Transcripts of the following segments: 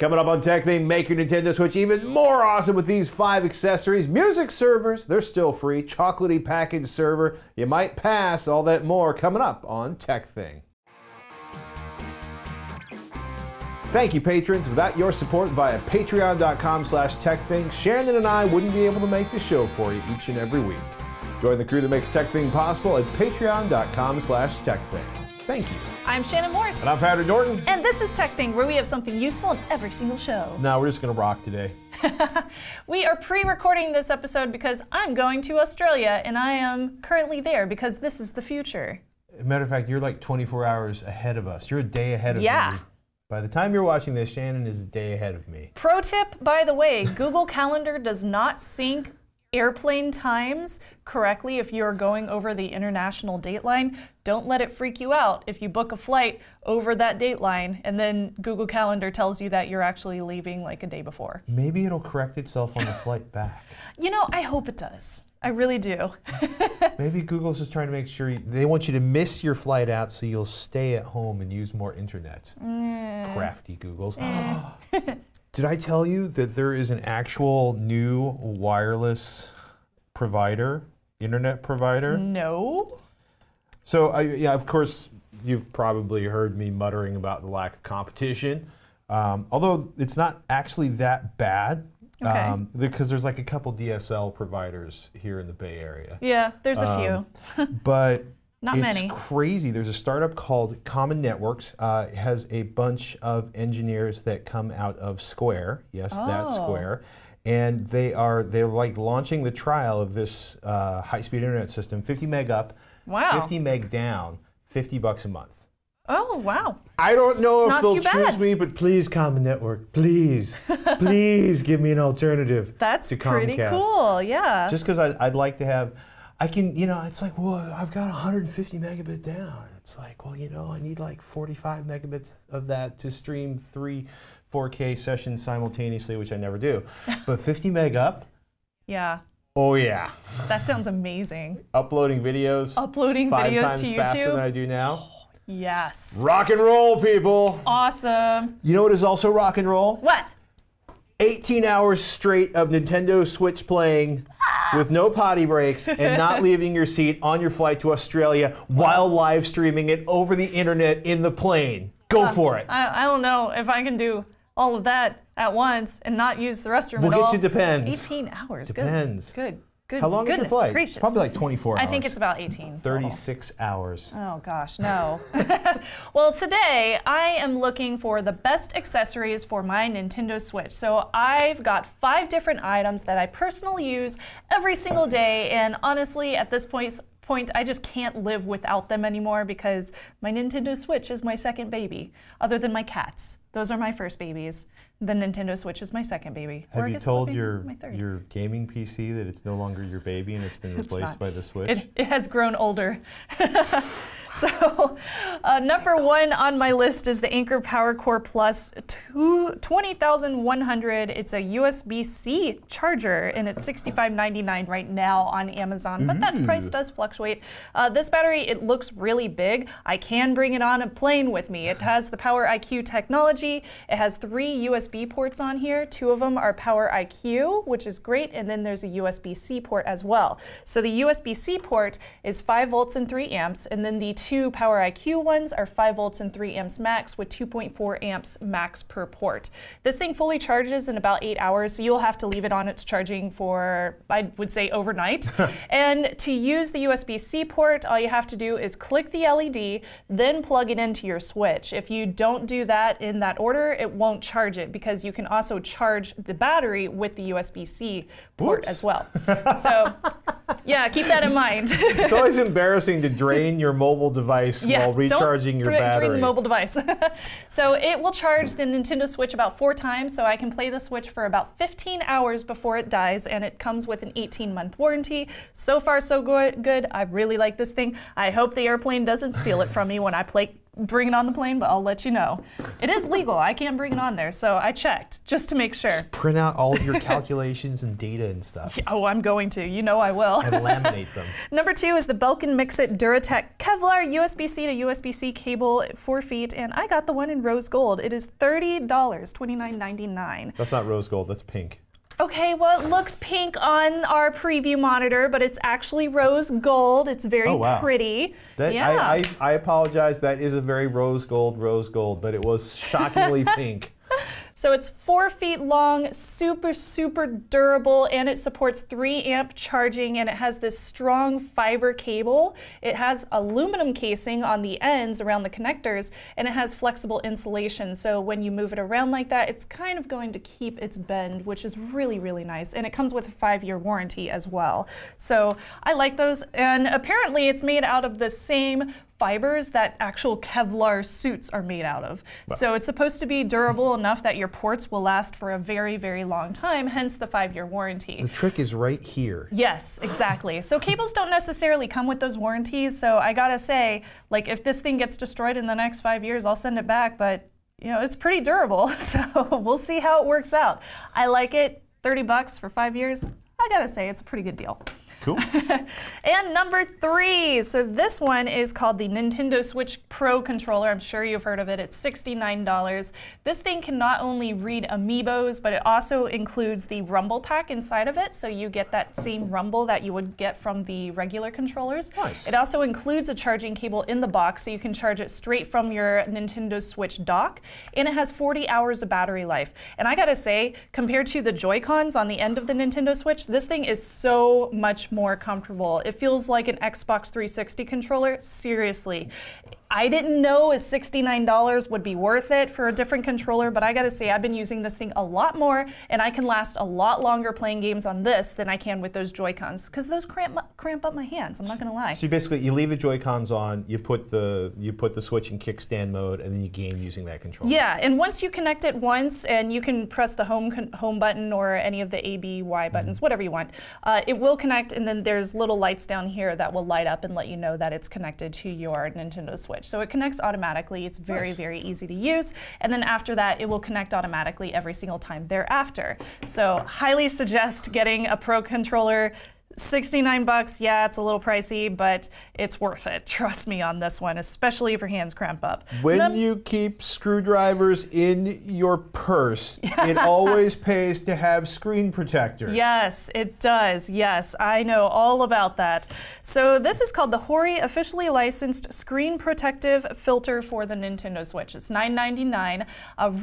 Coming up on TekThing, make your Nintendo Switch even more awesome with these 5 accessories. Music servers, they're still free. Chocolatey package server, you might pass. All that more coming up on TekThing. Thank you, patrons. Without your support via patreon.com/TekThing, Shannon and I wouldn't be able to make the show for you each and every week. Join the crew that makes TekThing possible at patreon.com/TekThing. Thank you. I'm Shannon Morse. And I'm Patrick Norton. And this is TekThing, where we have something useful in every single show. No, we're just gonna rock today. We are pre-recording this episode because I'm going to Australia, and I am currently there because this is the future. As a matter of fact, you're like 24 hours ahead of us. You're a day ahead of me. By the time you're watching this, Shannon is a day ahead of me. Pro tip, by the way, Google Calendar does not sync airplane times correctly if you're going over the international dateline. Don't let it freak you out if you book a flight over that dateline and then Google Calendar tells you that you're actually leaving like a day before. Maybe it'll correct itself on the flight back. You know, I hope it does. I really do. Maybe Google's just trying to make sure they want you to miss your flight out so you'll stay at home and use more internet. Crafty Googles. Did I tell you that there is an actual new wireless provider, internet provider? No. So, yeah, of course, you've probably heard me muttering about the lack of competition, although it's not actually that bad. Okay. Because there's like a couple DSL providers here in the Bay Area. Yeah, there's a few. But not many. It's crazy. There's a startup called Common Networks. It has a bunch of engineers that come out of Square. Yes, that Square. And they're like launching the trial of this high-speed internet system, 50 meg up, 50 meg down, $50 a month. Oh, wow. I don't know it's if they'll choose me, but please, Common Network, please, please give me an alternative to Comcast. That's pretty cool, yeah. Just because I'd like to have, I can, you know, it's like, well, I've got 150 megabit down. It's like, well, you know, I need like 45 megabits of that to stream 3 4K sessions simultaneously, which I never do. But 50 meg up? Yeah. Oh, yeah. That sounds amazing. Uploading videos. Uploading 5 videos times to YouTube. faster than I do now. Yes. Rock and roll, people. Awesome. You know what is also rock and roll? What? 18 hours straight of Nintendo Switch playing with no potty breaks and not leaving your seat on your flight to Australia while live streaming it over the internet in the plane. Go for it. I don't know if I can do all of that at once and not use the restroom at all. We'll get you Depends. 18 hours. Depends. Good. Good. How long is your flight? Gracious. It's probably like 24 hours. I think it's about 18. 36 hours. Oh gosh, no. Well, today I am looking for the best accessories for my Nintendo Switch. So I've got 5 different items that I personally use every single day, and honestly, at this point, I just can't live without them anymore because my Nintendo Switch is my second baby, other than my cats. Those are my first babies. The Nintendo Switch is my second baby. Have you told your gaming PC that it's no longer your baby and it's been replaced by the Switch? It has grown older. So, number 1 on my list is the Anker PowerCore Plus 20,100. It's a USB-C charger, and it's $65.99 right now on Amazon, but that price does fluctuate. This battery, it looks really big. I can bring it on a plane with me. It has the PowerIQ technology. It has 3 USB ports on here. 2 of them are PowerIQ, which is great, and then there's a USB-C port as well. So the USB-C port is 5 volts and 3 amps, and then the 2 PowerIQ ones are 5 volts and 3 amps max with 2.4 amps max per port. This thing fully charges in about 8 hours, so you'll have to leave it on its charging for, I would say, overnight. And to use the USB-C port, all you have to do is click the LED, then plug it into your Switch. If you don't do that in that order, it won't charge it because you can also charge the battery with the USB-C port as well. So, yeah, keep that in mind. It's always embarrassing to drain your mobile device while recharging your battery. Drain the mobile device. So it will charge the Nintendo Switch about 4 times, so I can play the Switch for about 15 hours before it dies, and it comes with an 18-month warranty. So far, so good. I really like this thing. I hope the airplane doesn't steal it from me when I play bring it on the plane, but I'll let you know. It is legal. I can't bring it on there, so I checked just to make sure. Just print out all of your calculations and data and stuff. Yeah, oh, I'm going to. You know I will. And laminate them. Number 2 is the Belkin Mixit DuraTek Kevlar USB-C to USB-C cable, 4 feet, and I got the one in rose gold. It is $30, $29.99. That's not rose gold, that's pink. Okay, well, it looks pink on our preview monitor, but it's actually rose gold. It's very pretty. Yeah. I apologize. That is a very rose gold, but it was shockingly pink. So it's 4 feet long, super, super durable, and it supports 3 amp charging, and it has this strong fiber cable. It has aluminum casing on the ends around the connectors, and it has flexible insulation. So when you move it around like that, it's kind of going to keep its bend, which is really, really nice. And it comes with a 5-year warranty as well. So I like those, and apparently it's made out of the same fibers that actual Kevlar suits are made out of. Wow. So it's supposed to be durable enough that your ports will last for a very, very long time, hence the 5-year warranty. The trick is right here. Yes, exactly. So cables don't necessarily come with those warranties, so I gotta say, like, if this thing gets destroyed in the next 5 years, I'll send it back, but you know, it's pretty durable, so we'll see how it works out. I like it. 30 bucks for 5 years, I gotta say, it's a pretty good deal. Cool. And number 3, so this one is called the Nintendo Switch Pro Controller. I'm sure you've heard of it. It's $69. This thing can not only read amiibos, but it also includes the rumble pack inside of it, so you get that same rumble that you would get from the regular controllers. Nice. It also includes a charging cable in the box, so you can charge it straight from your Nintendo Switch dock, and it has 40 hours of battery life. And I gotta say, compared to the Joy-Cons on the end of the Nintendo Switch, this thing is so much more comfortable. It feels like an Xbox 360 controller. Seriously. I didn't know a $69 would be worth it for a different controller, but I gotta say, I've been using this thing a lot more, and I can last a lot longer playing games on this than I can with those Joy-Cons, because those cramp up my hands, I'm not gonna lie. So basically, you leave the Joy-Cons on, you put the Switch in kickstand mode, and then you game using that controller. Yeah, and once you connect it once, and you can press the home button or any of the A, B, Y buttons, whatever you want, it will connect, and then there's little lights down here that will light up and let you know that it's connected to your Nintendo Switch. So it connects automatically. It's very, very easy to use. And then after that, it will connect automatically every single time thereafter. So highly suggest getting a Pro controller. 69 bucks, yeah, it's a little pricey, but it's worth it. Trust me on this one, especially if your hands cramp up. When you keep screwdrivers in your purse, it always pays to have screen protectors. Yes, it does. Yes, I know all about that. So this is called the HORI officially licensed screen protective filter for the Nintendo Switch. It's $9.99.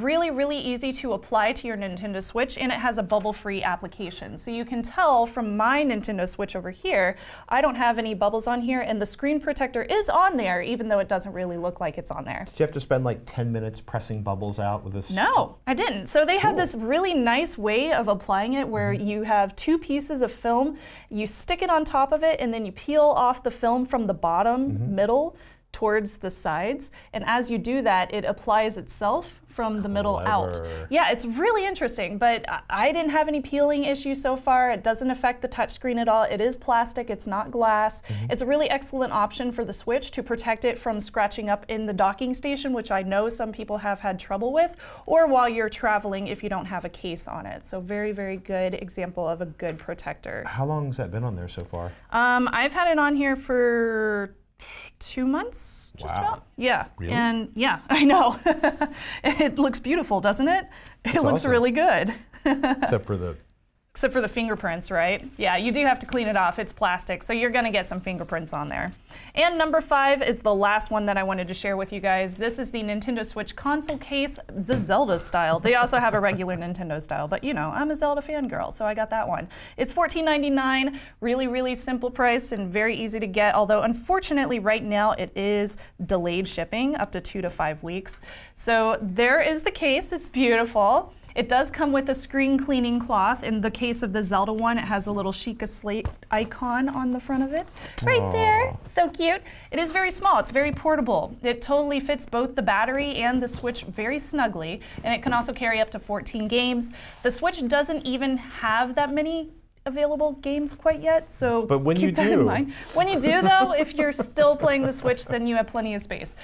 Really, really easy to apply to your Nintendo Switch, and it has a bubble-free application. So you can tell from my Nintendo Switch over here, I don't have any bubbles on here, and the screen protector is on there, even though it doesn't really look like it's on there. Did you have to spend like 10 minutes pressing bubbles out with this? No, I didn't. So they have this really nice way of applying it where you have 2 pieces of film, you stick it on top of it, and then you peel off the film from the bottom, middle, towards the sides, and as you do that, it applies itself from the middle out. Yeah, it's really interesting, but I didn't have any peeling issues so far. It doesn't affect the touchscreen at all. It is plastic, it's not glass. It's a really excellent option for the Switch to protect it from scratching up in the docking station, which I know some people have had trouble with, or while you're traveling if you don't have a case on it. So very, very good example of a good protector. How long has that been on there so far? I've had it on here for 2 months, just about. Yeah. Really? And yeah, I know. It looks beautiful, doesn't it? It looks really good. Except for the fingerprints, right? Yeah, you do have to clean it off. It's plastic, so you're gonna get some fingerprints on there. And number 5 is the last one that I wanted to share with you guys. This is the Nintendo Switch console case, the Zelda style. They also have a regular Nintendo style, but you know, I'm a Zelda fangirl, so I got that one. It's $14.99, really, really simple price and very easy to get, although unfortunately right now it is delayed shipping up to 2 to 5 weeks. So there is the case, it's beautiful. It does come with a screen cleaning cloth. In the case of the Zelda one, it has a little Sheikah Slate icon on the front of it. Right there, so cute. It is very small, it's very portable. It totally fits both the battery and the Switch very snugly, and it can also carry up to 14 games. The Switch doesn't even have that many available games quite yet, so but when keep that in mind. When you do, though, if you're still playing the Switch, then you have plenty of space.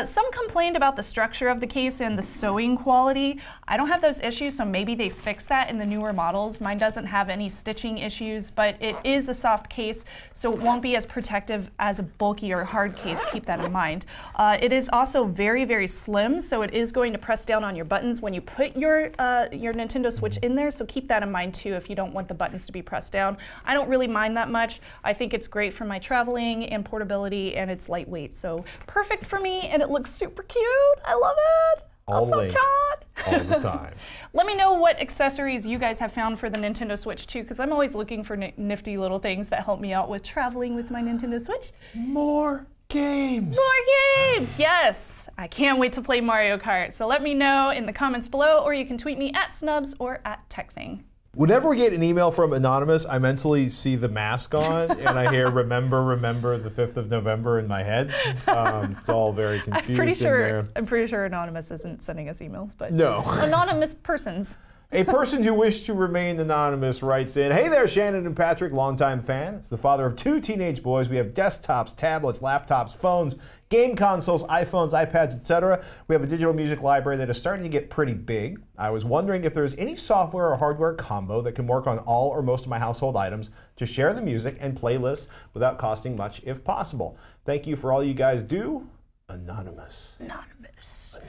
Some complained about the structure of the case and the sewing quality. I don't have those issues, so maybe they fixed that in the newer models. Mine doesn't have any stitching issues, but it is a soft case, so it won't be as protective as a bulky or hard case. Keep that in mind. It is also very, very slim, so it is going to press down on your buttons when you put your Nintendo Switch in there, so keep that in mind too if you don't want the buttons to be pressed down. I don't really mind that much. I think it's great for my traveling and portability, and it's lightweight, so perfect for me, and it looks super cute. I love it. All the time. Let me know what accessories you guys have found for the Nintendo Switch too, because I'm always looking for nifty little things that help me out with traveling with my Nintendo Switch. More games! More games! Yes! I can't wait to play Mario Kart. So let me know in the comments below, or you can tweet me at Snubs or at TekThing. Whenever we get an email from Anonymous, I mentally see the mask on, and I hear remember the 5th of November in my head. It's all very confusing. I'm pretty sure Anonymous isn't sending us emails, but no. Anonymous persons. A person who wished to remain anonymous writes in, "Hey there, Shannon and Patrick, longtime fan. It's the father of 2 teenage boys. We have desktops, tablets, laptops, phones, game consoles, iPhones, iPads, etc. We have a digital music library that is starting to get pretty big. I was wondering if there's any software or hardware combo that can work on all or most of my household items to share the music and playlists without costing much if possible. Thank you for all you guys do. Anonymous." Anonymous.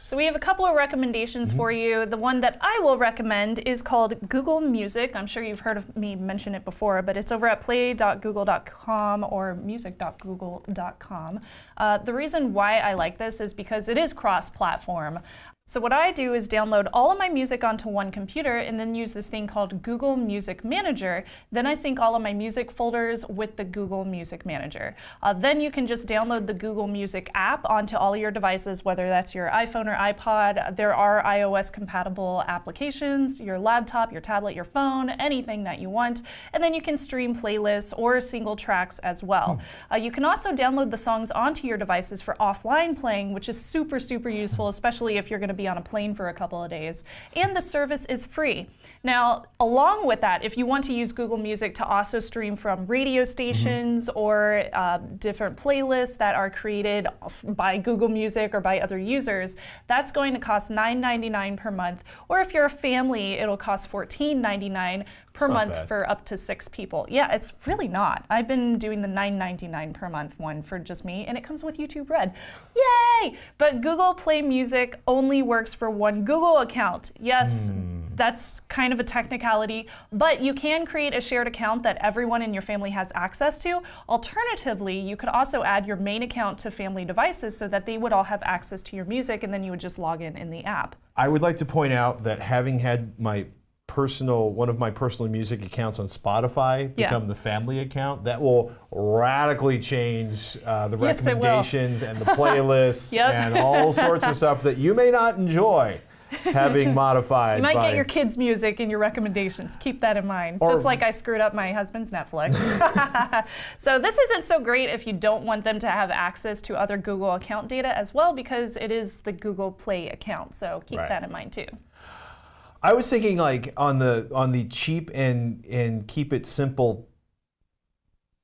So we have a couple of recommendations for you. The one that I will recommend is called Google Music. I'm sure you've heard of me mention it before, but it's over at play.google.com or music.google.com. The reason why I like this is because it is cross-platform. So what I do is download all of my music onto one computer and then use this thing called Google Music Manager. Then I sync all of my music folders with the Google Music Manager. Then you can just download the Google Music app onto all your devices, whether that's your iPhone or iPod. There are iOS compatible applications, your laptop, your tablet, your phone, anything that you want. And then you can stream playlists or single tracks as well. You can also download the songs onto your devices for offline playing, which is super, super useful, especially if you're going to be on a plane for a couple of days. And the service is free. Now, along with that, if you want to use Google Music to also stream from radio stations or different playlists that are created by Google Music or by other users, that's going to cost $9.99 per month. Or if you're a family, it'll cost $14.99 per month for up to 6 people. Yeah, it's really not. I've been doing the $9.99 per month one for just me, and it comes with YouTube Red. Yay! But Google Play Music only works for one Google account. Yes, that's kind of a technicality, but you can create a shared account that everyone in your family has access to. Alternatively, you could also add your main account to family devices so that they would all have access to your music, and then you would just log in the app. I would like to point out that having had one of my personal music accounts on Spotify become the family account, that will radically change the recommendations and the playlists and all sorts of stuff that you may not enjoy having modified. You might get your kids' music in your recommendations. Keep that in mind. Just like I screwed up my husband's Netflix. So this isn't so great if you don't want them to have access to other Google account data as well, because it is the Google Play account. So keep that in mind too. I was thinking like on the cheap and keep it simple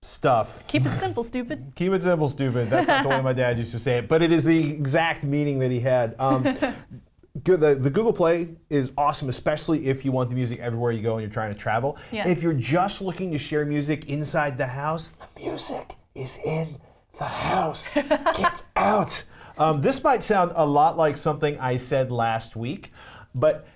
stuff. Keep it simple, stupid. Keep it simple, stupid. That's not the way my dad used to say it, but it is the exact meaning that he had. The Google Play is awesome, especially if you want the music everywhere you go and you're trying to travel. If you're just looking to share music inside the house, the music is in the house. Get out. This might sound a lot like something I said last week, but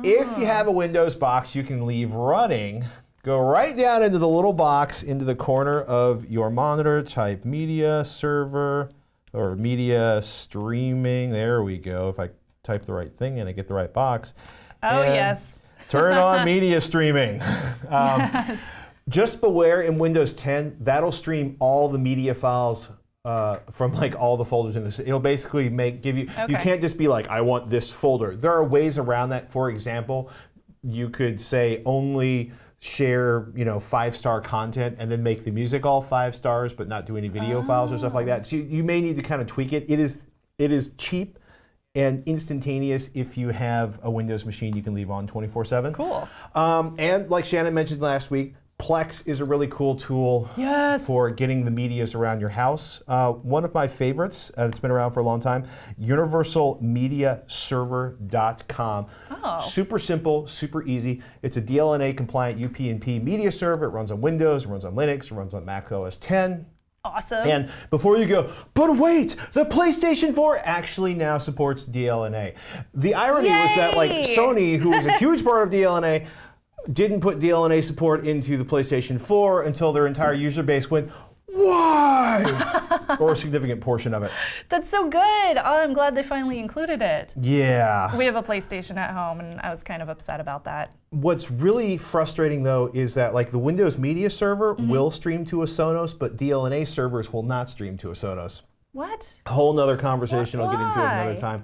if you have a Windows box you can leave running, go right down into the little box into the corner of your monitor, type media server or media streaming. There we go. If I type the right thing and I get the right box. Oh, yes. Turn on media streaming. Just beware, in Windows 10, that'll stream all the media files from like all the folders in this. It'll basically give you, you can't just be like, I want this folder. There are ways around that. For example, you could say only share 5-star content and then make the music all 5 stars but not do any video files or stuff like that. So you may need to kind of tweak it. It is cheap and instantaneous if you have a Windows machine you can leave on 24/7. Cool. And like Shannon mentioned last week, Plex is a really cool tool for getting the medias around your house. One of my favorites that's been around for a long time, universalmediaserver.com. Super simple, super easy. It's a DLNA compliant UPnP media server. It runs on Windows, it runs on Linux, it runs on Mac OS X. Awesome. And before you go, but wait, the PlayStation 4 actually now supports DLNA. The irony was that like Sony, who was a huge part of DLNA, didn't put DLNA support into the PlayStation 4 until their entire user base went, why? Or a significant portion of it. That's so good. Oh, I'm glad they finally included it. Yeah. We have a PlayStation at home, and I was kind of upset about that. What's really frustrating, though, is that like the Windows Media Server will stream to a Sonos, but DLNA servers will not stream to a Sonos. What? A whole nother conversation. I'll get into it another time.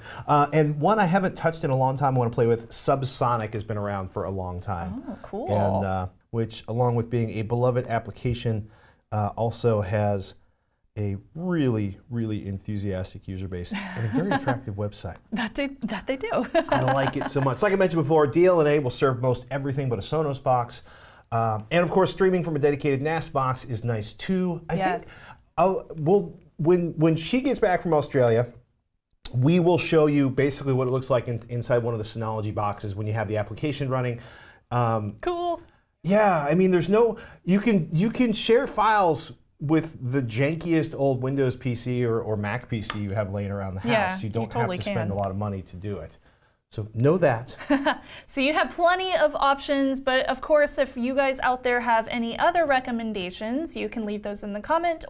And one I haven't touched in a long time I want to play with, Subsonic, has been around for a long time. Oh, cool. And which, along with being a beloved application, also has a really, really enthusiastic user base and a very attractive website. That they do. I like it so much. Like I mentioned before, DLNA will serve most everything but a Sonos box. And of course, streaming from a dedicated NAS box is nice too. I think when she gets back from Australia, we will show you basically what it looks like inside one of the Synology boxes when you have the application running. Cool. Yeah, I mean, there's no, you can share files with the jankiest old Windows PC or Mac PC you have laying around the house. Yeah, you don't totally have to spend a lot of money to do it. So know that. So you have plenty of options, but of course, if you guys out there have any other recommendations, you can leave those in the comments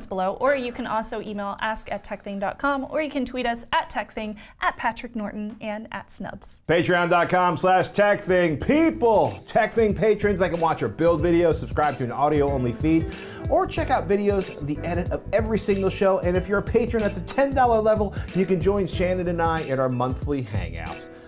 below, or you can also email ask@tekthing.com, or you can tweet us @tekthing, @PatrickNorton, and @Snubs. Patreon.com/TekThing. People, TekThing patrons, they can watch our build videos, subscribe to an audio-only feed, or check out videos of the edit of every single show. And if you're a patron at the $10 level, you can join Shannon and I at our monthly hangout.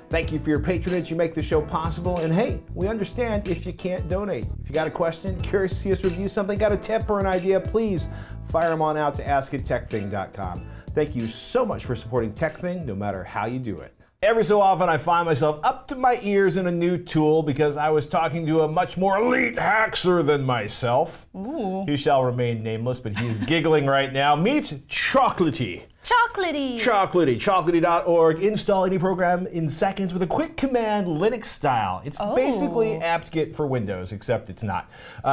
Thank you for your patronage. You make the show possible. And hey, we understand if you can't donate. If you got a question, curious to see us review something, got a tip or an idea, please fire them on out to ask@tekthing.com. Thank you so much for supporting TekThing, no matter how you do it. Every so often I find myself up to my ears in a new tool because I was talking to a much more elite hacker than myself. Ooh. He shall remain nameless, but he's giggling right now. Meet Chocolatey. Chocolatey. Chocolatey. Chocolatey.org. Install any program in seconds with a quick command, Linux style. It's basically apt-get for Windows, except it's not.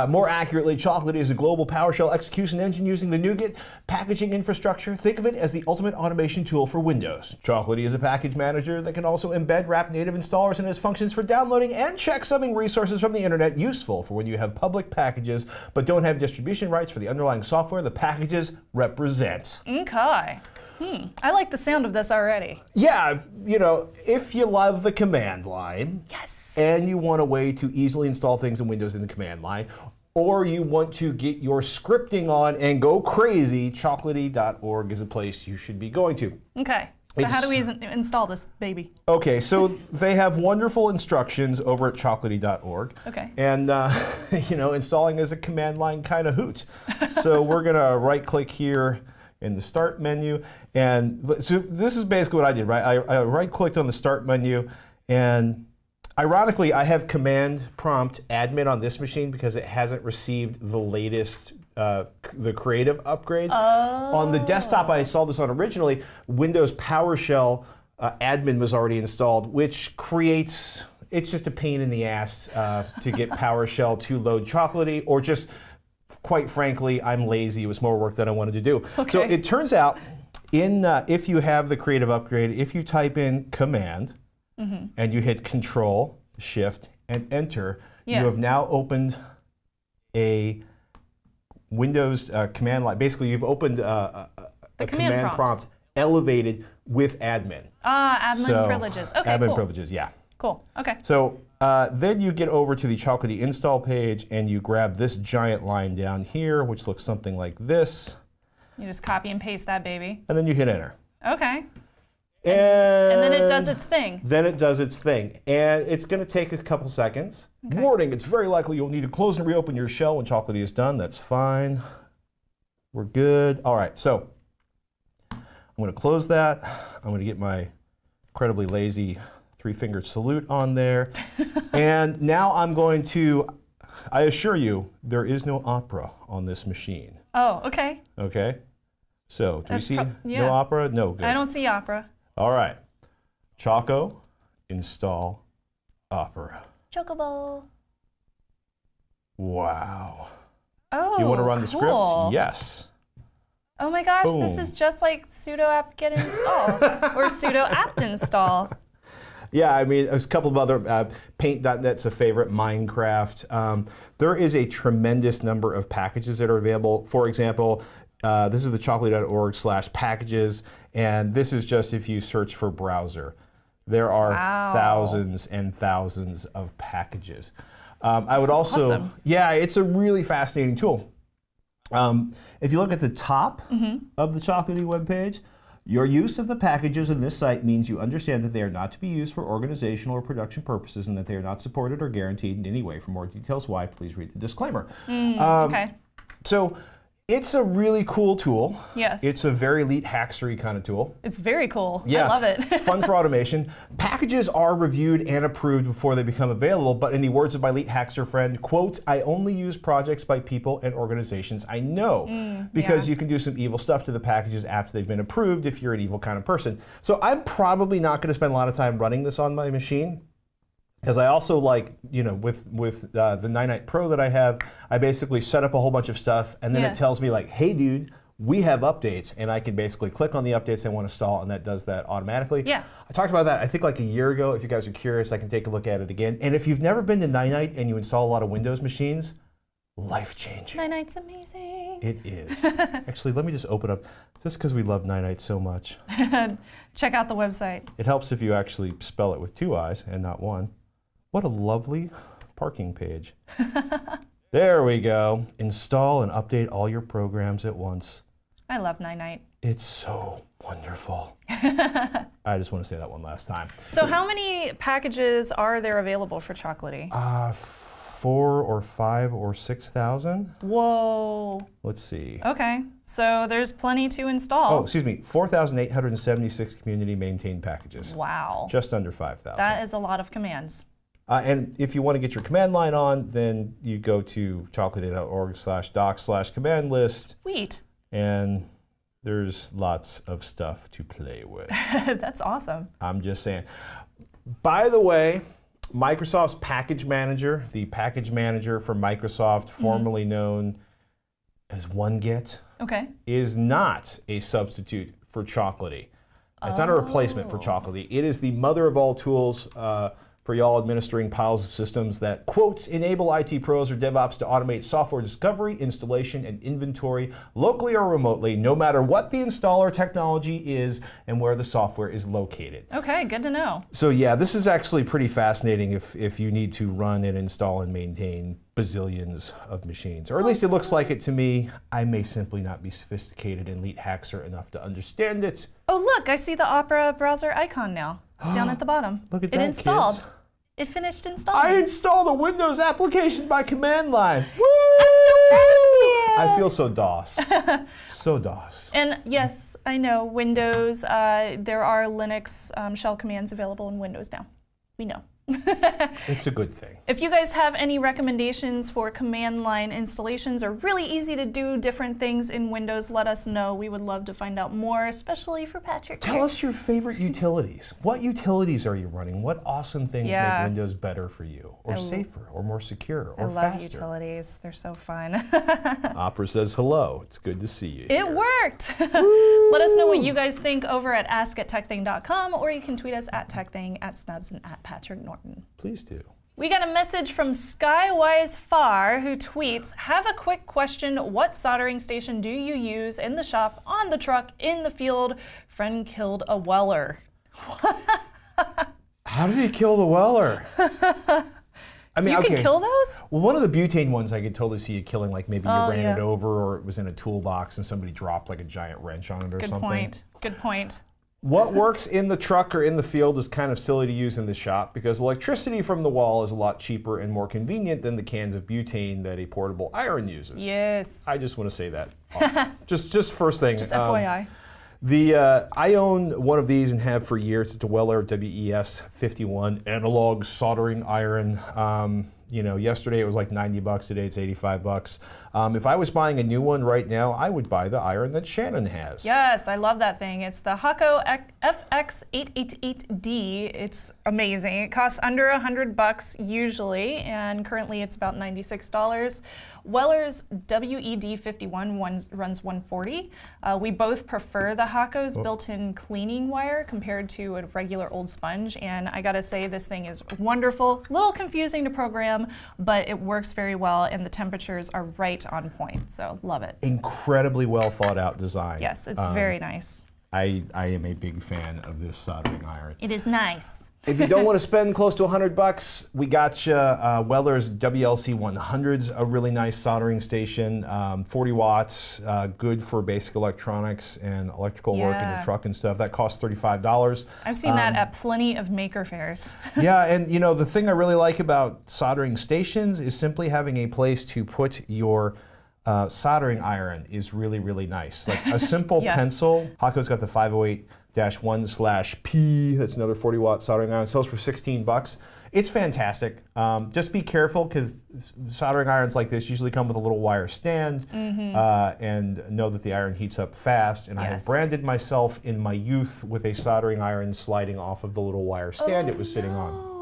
More accurately, Chocolatey is a global PowerShell execution engine using the NuGet packaging infrastructure. Think of it as the ultimate automation tool for Windows. Chocolatey is a package manager that can also embed wrap native installers and has functions for downloading and checksumming resources from the internet, useful for when you have public packages but don't have distribution rights for the underlying software the packages represent. Okay. I like the sound of this already. Yeah, you know, if you love the command line, and you want a way to easily install things in Windows in the command line, or you want to get your scripting on and go crazy, chocolatey.org is a place you should be going to. Okay. So how do we install this baby? Okay, so they have wonderful instructions over at chocolatey.org. Okay. And, you know, installing is a command line kind of hoot. So we're going to right-click here in the Start menu. And so this is basically what I did, right? I right-clicked on the Start menu, and ironically, I have Command Prompt Admin on this machine because it hasn't received the latest the creative upgrade. On the desktop I saw this on originally, Windows PowerShell admin was already installed, which creates, it's just a pain in the ass to get PowerShell to load Chocolatey, or just, quite frankly, I'm lazy. It was more work than I wanted to do. Okay. So it turns out, if you have the creative upgrade, if you type in Command and you hit Control, Shift, and Enter, you have now opened a Windows command line. Basically, you've opened a command prompt elevated with admin. Admin privileges. Okay, admin privileges, yeah. Cool, okay. So then you get over to the Chocolatey install page and you grab this giant line down here, which looks something like this. You just copy and paste that baby. And then you hit Enter. Okay. And then it does its thing. Then it does its thing. And it's going to take a couple seconds. Okay. Warning, it's very likely you'll need to close and reopen your shell when Chocolatey is done. That's fine. We're good. All right, so I'm going to close that. I'm going to get my incredibly lazy 3-fingered salute on there. And now I'm going to, I assure you, there is no opera on this machine. Oh, okay. Okay. So, do you see yeah. no opera? No, good. I don't see opera. All right. Choco, install opera. Chocobo. Wow. Oh, You want to run the cool. script? Yes. Oh my gosh, Boom. this is just like sudo apt get install or sudo apt install. Yeah, I mean, there's a couple of other, Paint.net's a favorite, Minecraft. There is a tremendous number of packages that are available. For example, this is the chocolatey.org/packages, and this is just if you search for browser. There are thousands and thousands of packages. I would also, awesome. Yeah, it's a really fascinating tool. If you look at the top of the Chocolatey webpage, your use of the packages in this site means you understand that they are not to be used for organizational or production purposes and that they are not supported or guaranteed in any way. For more details why, please read the disclaimer. Okay. So it's a really cool tool. Yes. It's a very elite hacksery kind of tool. It's very cool. Yeah. I love it. Fun for automation. Packages are reviewed and approved before they become available, but in the words of my elite hackster friend, quote, I only use projects by people and organizations I know, because you can do some evil stuff to the packages after they've been approved if you're an evil kind of person. So I'm probably not going to spend a lot of time running this on my machine. Because I also like, you know, with the Nanite Pro that I have, I basically set up a whole bunch of stuff, and then it tells me like, hey dude, we have updates, and I can basically click on the updates I want to install, and that does that automatically. Yeah. I talked about that, I think like a year ago. If you guys are curious, I can take a look at it again. And if you've never been to Nanite and you install a lot of Windows machines, life-changing. Nanite's amazing. It is. Actually, let me just open up, just because we love Nanite so much. Check out the website. It helps if you actually spell it with 2 I's and not 1. What a lovely parking page. There we go. Install and update all your programs at once. I love Nanite. It's so wonderful. I just want to say that one last time. So how many packages are there available for Chocolatey? 4 or 5 or 6,000. Whoa. Let's see. Okay, so there's plenty to install. Oh, excuse me. 4,876 community maintained packages. Wow. Just under 5,000. That is a lot of commands. And if you want to get your command line on, then you go to chocolatey.org/doc/command list. Sweet. And there's lots of stuff to play with. That's awesome. I'm just saying. By the way, Microsoft's package manager, the package manager for Microsoft, formerly known as OneGet, is not a substitute for Chocolatey. It's not a replacement for Chocolatey. It is the mother of all tools for y'all administering piles of systems that, quotes, enable IT pros or DevOps to automate software discovery, installation, and inventory locally or remotely, no matter what the installer technology is and where the software is located. Okay, good to know. So yeah, this is actually pretty fascinating if you need to run and install and maintain bazillions of machines. Or at least it looks like it to me. I may simply not be sophisticated and elite hacker enough to understand it. Oh look, I see the Opera browser icon now, down at the bottom. Look at that, It installed. kids. It finished installing. I installed a Windows application by command line. Woo! I'm so proud of you. I feel so DOS. So DOS. And yes, I know, Windows, there are Linux shell commands available in Windows now. We know. It's a good thing. If you guys have any recommendations for command line installations or really easy to do different things in Windows, let us know. We would love to find out more, especially for Patrick. Tell us your favorite utilities. What utilities are you running? What awesome things make Windows better for you, or safer, or more secure, or faster? I love utilities. They're so fun. Opera says hello. It's good to see you. It worked. Let us know what you guys think over at ask@tekthing.com, or you can tweet us at TekThing, at Snubs, and at Patrick Norton. Please do. We got a message from SkyWiseFar who tweets, have a quick question. What soldering station do you use in the shop, on the truck, in the field? Friend killed a weller. How did he kill the weller? I mean, you can kill those? Well, one of the butane ones I could totally see you killing, like maybe you ran it over or it was in a toolbox and somebody dropped like a giant wrench on it or something. Good point. Good point. What works in the truck or in the field is kind of silly to use in the shop because electricity from the wall is a lot cheaper and more convenient than the cans of butane that a portable iron uses. Yes. I just want to say that. just first thing. Just FYI. I own one of these and have for years. It's a Weller WES51 analog soldering iron. You know, yesterday it was like 90 bucks, today it's 85 bucks. If I was buying a new one right now, I would buy the iron that Shannon has. Yes, I love that thing. It's the Hako FX888D. It's amazing. It costs under 100 bucks usually, and currently it's about $96. Weller's WED51 runs 140. We both prefer the Hako's built-in cleaning wire compared to a regular old sponge, and I gotta say this thing is wonderful. A little confusing to program, but it works very well, and the temperatures are right on point, so love it. Incredibly well thought out design. Yes, it's very nice. I am a big fan of this soldering iron. It is nice. If you don't want to spend close to 100 bucks, we got you Weller's WLC100's a really nice soldering station, 40 watts, good for basic electronics and electrical work in the truck and stuff. That costs $35. I've seen that at plenty of maker fairs. Yeah, and you know, the thing I really like about soldering stations is simply having a place to put your soldering iron is really, really nice. Like a simple pencil. Hako's got the 508-1/P. That's another 40 watt soldering iron. It sells for 16 bucks. It's fantastic. Just be careful because soldering irons like this usually come with a little wire stand, and know that the iron heats up fast. And I have branded myself in my youth with a soldering iron sliding off of the little wire stand it was sitting on.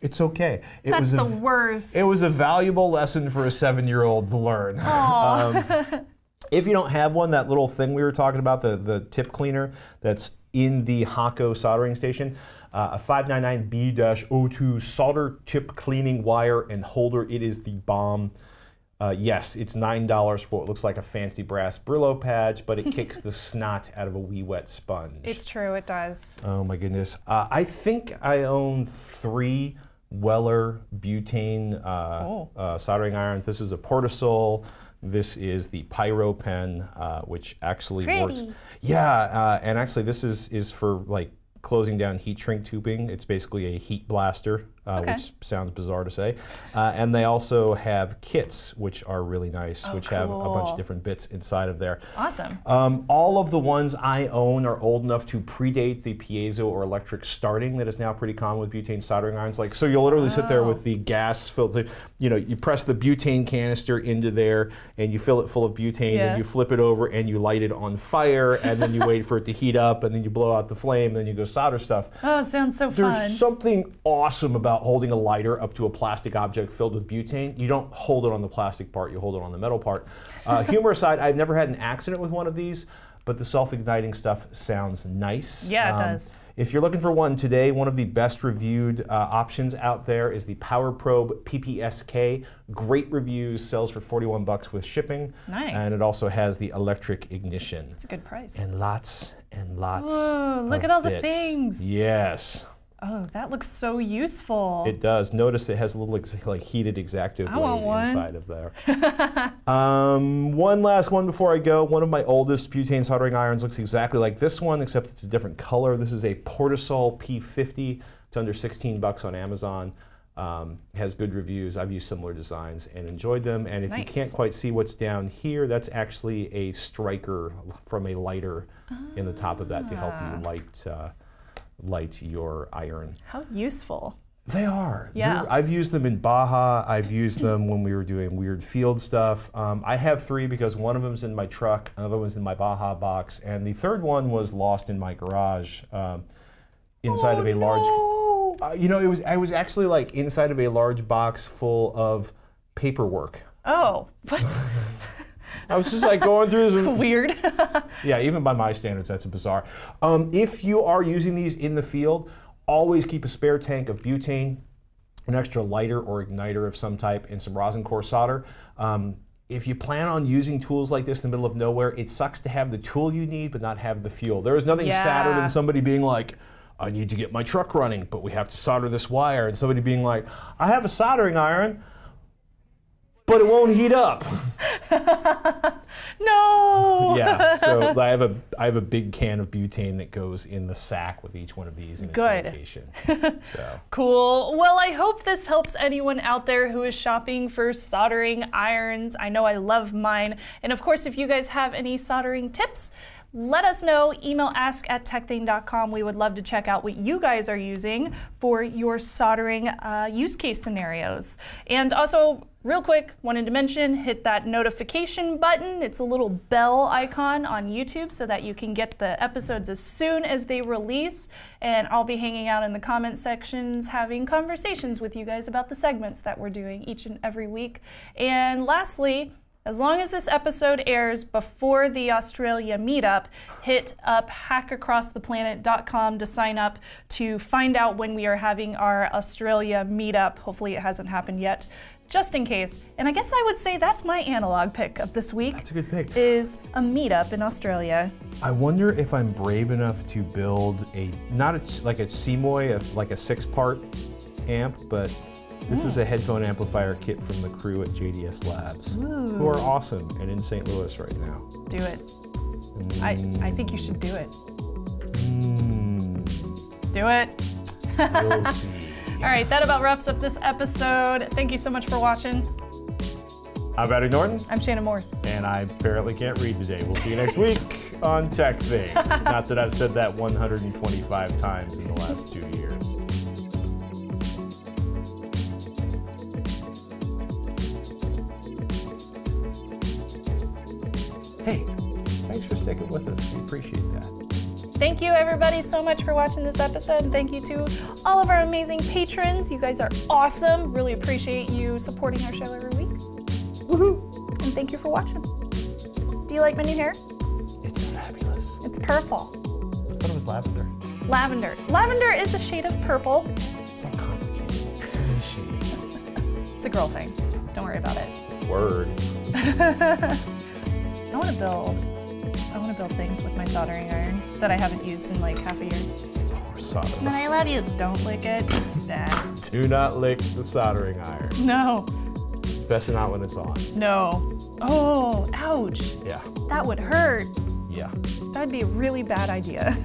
It's okay. That's the worst. It was a valuable lesson for a 7-year-old to learn. If you don't have one, that little thing we were talking about, the tip cleaner that's in the Hako soldering station, a 599B-02 solder tip cleaning wire and holder. It is the bomb. Yes, it's $9 for what looks like a fancy brass Brillo patch, but it kicks the snot out of a wee wet sponge. It's true, it does. Oh my goodness. I think I own 3 Weller butane soldering irons. This is a Portasol. This is the Pyro Pen, which actually works. Yeah, and actually this is for like closing down heat shrink tubing. It's basically a heat blaster, which sounds bizarre to say. And they also have kits, which are really nice, which have a bunch of different bits inside of there. Awesome. All of the ones I own are old enough to predate the piezo or electric starting that is now pretty common with butane soldering irons. Like, so you'll literally sit there with the gas filled, you know, you press the butane canister into there and you fill it full of butane and you flip it over and you light it on fire and then you wait for it to heat up and then you blow out the flame and then you go solder stuff. Oh, it sounds so fun. There's something awesome about holding a lighter up to a plastic object filled with butane. You don't hold it on the plastic part, you hold it on the metal part. Humor aside, I've never had an accident with one of these, but the self-igniting stuff sounds nice. Yeah, it does. If you're looking for one today, one of the best reviewed options out there is the PowerProbe PPSK. Great reviews, sells for 41 bucks with shipping. Nice. And it also has the electric ignition. It's a good price. And lots look at all the things. Yes. Oh, that looks so useful. It does. Notice it has a little like heated X-Acto blade inside of there. One last one before I go. One of my oldest butane soldering irons looks exactly like this one, except it's a different color. This is a Portasol P50. It's under 16 bucks on Amazon. Has good reviews. I've used similar designs and enjoyed them. And if you can't quite see what's down here, that's actually a striker from a lighter in the top of that to help you light your iron. How useful. They are. Yeah. I've used them in Baja. I've used them when we were doing weird field stuff. I have 3 because one of them's in my truck, another one's in my Baja box, and the third one was lost in my garage inside of a large. You know, I was actually like inside of a large box full of paperwork. Oh, what? I was just like going through this. Weird. Yeah, even by my standards, that's bizarre. If you are using these in the field, always keep a spare tank of butane, an extra lighter or igniter of some type, and some rosin core solder. If you plan on using tools like this in the middle of nowhere, it sucks to have the tool you need but not have the fuel. There is nothing sadder than somebody being like, I need to get my truck running, but we have to solder this wire, and somebody being like, I have a soldering iron, but it won't heat up. No. Yeah, so I have a big can of butane that goes in the sack with each one of these in its location. So. Cool. Well, I hope this helps anyone out there who is shopping for soldering irons. I know I love mine. And of course, if you guys have any soldering tips, let us know. Email ask@tekthing.com. We would love to check out what you guys are using for your soldering use case scenarios. And also, real quick, wanted to mention, hit that notification button. It's a little bell icon on YouTube so that you can get the episodes as soon as they release. And I'll be hanging out in the comment sections having conversations with you guys about the segments that we're doing each and every week. And lastly, as long as this episode airs before the Australia meetup, hit up hackacrosstheplanet.com to sign up to find out when we are having our Australia meetup. Hopefully it hasn't happened yet, just in case. And I guess I would say that's my analog pick of this week. That's a good pick. Is a meetup in Australia. I wonder if I'm brave enough to build like a CMOI, like a 6-part amp, but this is a headphone amplifier kit from the crew at JDS Labs, who are awesome and in St. Louis right now. Do it. I think you should do it. Do it. We'll see. All right, that about wraps up this episode. Thank you so much for watching. I'm Patrick Norton. I'm Shannon Morse. And I apparently can't read today. We'll see you next week on TekThing. Not that I've said that 125 times in the last 2 years. Hey, thanks for sticking with us. We appreciate that. Thank you, everybody, so much for watching this episode. And thank you to all of our amazing patrons. You guys are awesome. Really appreciate you supporting our show every week. Woohoo! And thank you for watching. Do you like my new hair? It's fabulous. It's purple. I thought it was lavender. Lavender. Lavender is a shade of purple. It's not complicated. So many shades. It's a girl thing. Don't worry about it. Word. I want to build things with my soldering iron that I haven't used in like half a year. Poor soldering. And I love you. Don't lick it. Nah. Do not lick the soldering iron. No. Especially not when it's on. No. Oh, ouch. Yeah. That would hurt. Yeah. That'd be a really bad idea.